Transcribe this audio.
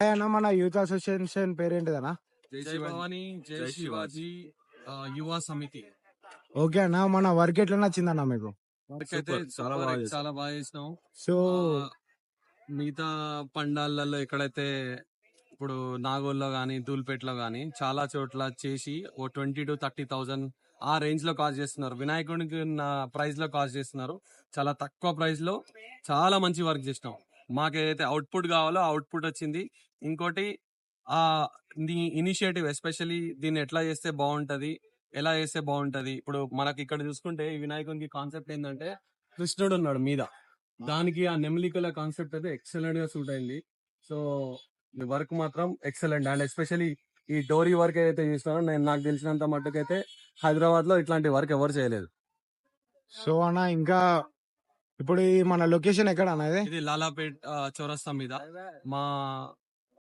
అన్న మన youth association పేరేంటిదన్నా? జై భవానీ, జై శివాజీ యువ సమితి. ఓకే అన్న, మన వర్క్ ఎట్లా నచ్చిందన్న మీకు? అయితే చాలా బాగా చేసినాం. సో మిగతా పండాలలో ఎక్కడైతే ఇప్పుడు నాగోల్లో గానీ ధూల్పేటలో గానీ చాలా చోట్ల చేసి ఓ 20,000 to 30,000 ఆ రేంజ్ లో కాస్ట్ చేస్తున్నారు. వినాయకుడికి ఉన్న ప్రైస్ లో కాస్ట్ చేస్తున్నారు. చాలా తక్కువ ప్రైస్ లో చాలా మంచి వర్క్ చేసినాం. మాకేదైతే అవుట్పుట్ కావాలో అవుట్పుట్ వచ్చింది. ఇంకోటి ఆ ఇనిషియేటివ్ ఎస్పెషల్లీ దీన్ని ఎట్లా చేస్తే బాగుంటది, ఎలా చేస్తే బాగుంటది. ఇప్పుడు మనకి ఇక్కడ చూసుకుంటే ఈ వినాయకునికి కాన్సెప్ట్ ఏంటంటే కృష్ణుడు ఉన్నాడు మీద, దానికి ఆ నెమలికల కాన్సెప్ట్ అయితే ఎక్సలెంట్ గా సూట్ అయింది. సో వర్క్ మాత్రం ఎక్సలెంట్. అండ్ ఎస్పెషల్లీ ఈ డోరీ వర్క్ ఏదైతే చేస్తారో నాకు తెలిసినంత మట్టుకైతే హైదరాబాద్ లో ఇట్లాంటి వర్క్ ఎవరు చేయలేదు. సో అన్న, ఇంకా ఇప్పుడు మన లొకేషన్ ఎక్కడ అన్న? ఇది లాలాపేట్ చౌరస్తా మీద మా